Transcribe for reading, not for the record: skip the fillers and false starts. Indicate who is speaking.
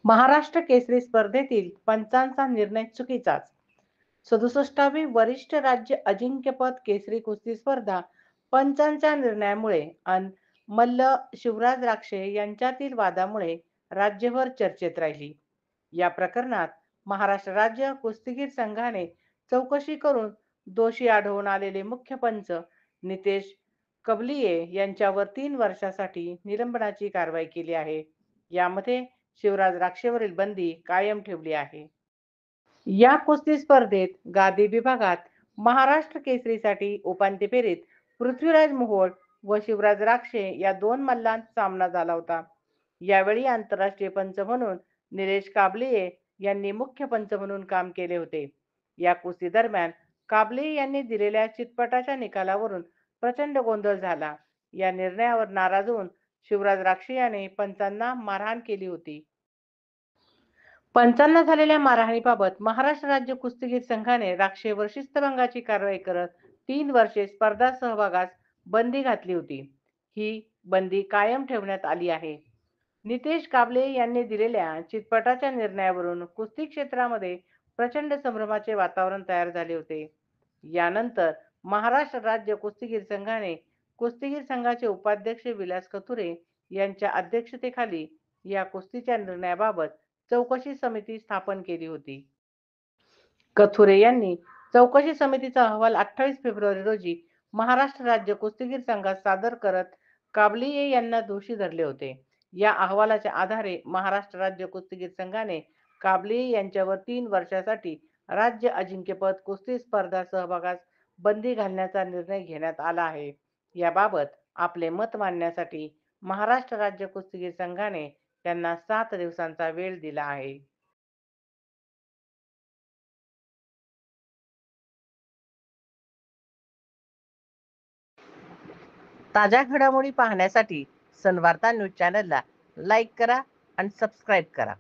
Speaker 1: महाराष्ट्र केसरी स्पर्धेतील पंचांचा निर्णय चुकीचाच. 67वी वरिष्ठ राज्य अजिंक्यपद केसरी कुस्ती स्पर्धा पंचांच्या निर्णयामुळे अन मल्ल शिवराज राक्षे यांच्यातील वादामुळे राज्यभर चर्चेत राहिली. या प्रकरणात महाराष्ट्र राज्य कुस्तीगीर संघाने चौकशी करून दोषी आढळून आलेले मुख्य पंच नितेश कबलिये यांच्यावर 3 वर्षासाठी निलंबनाची कारवाई केली आहे. यामध्ये शिवराज राक्षेवरील बंदी कायम ठेवली आहे. या कुस्ती स्पर्धेत गादी विभागात महाराष्ट्र केसरीसाठी उपांत्य फेरीत पृथ्वीराज मोहोळ व शिवराज राक्षे या 2 मल्लांत सामना झाला होता. यावेळी आंतरराष्ट्रीय पंच म्हणून निलेश काबलिये यांनी मुख्य पंच म्हणून काम केले होते. या कुस्ती दरम्यान काबलिये यांनी दिलेल्या चितपटाच्या निकालावरून प्रचंड गोंधळ झाला. या निर्णयावर नाराज होऊन शिवराज राक्षे याने पंचांना मारहाण केली होती. पंचांना झालेल्या मारहाणीबाबत महाराष्ट्र राज्य कुस्तीगीर संघाने राक्षेवर शिस्तभंगाची कारवाई करत 3 वर्षे स्पर्धा सहभागास बंदी घातली होती. ही बंदी कायम ठेवण्यात आली आहे. नितेश काबले यांनी दिलेल्या चितपटाच्या निर्णयावरून कुस्ती क्षेत्रामध्ये प्रचंड संभ्रमाचे वातावरण तयार झाले होते. यानंतर महाराष्ट्र राज्य कुस्तीगीर संघाने कुस्तीगीर संघाचे उपाध्यक्ष विलास कथुरे यांच्या अध्यक्षतेखाली या कुस्तीच्या निर्णयाबाबत चौकशी समिती स्थापन केली होती. कथुरे यांनी चौकशी समितीचा अहवाल 28 फेब्रुवारी रोजी महाराष्ट्र राज्य कुस्तीगीर संघात सादर करत काबलिये यांना दोषी धरले होते. या अहवालाच्या आधारे महाराष्ट्र राज्य कुस्तीगीर संघाने काबलिये यांच्यावर 3 वर्षासाठी राज्य अजिंक्यपद कुस्ती स्पर्धा सहभागास बंदी घालण्याचा निर्णय घेण्यात आला आहे. याबाबत आपले मत मांडण्यासाठी महाराष्ट्र राज्य कुस्तीगीर संघाने त्यांना 7 दिवसांचा वेळ दिला आहे. ताज्या घडामोडी पाहण्यासाठी सनवार्ता न्यूज चॅनलला लाईक करा आणि सबस्क्राईब करा.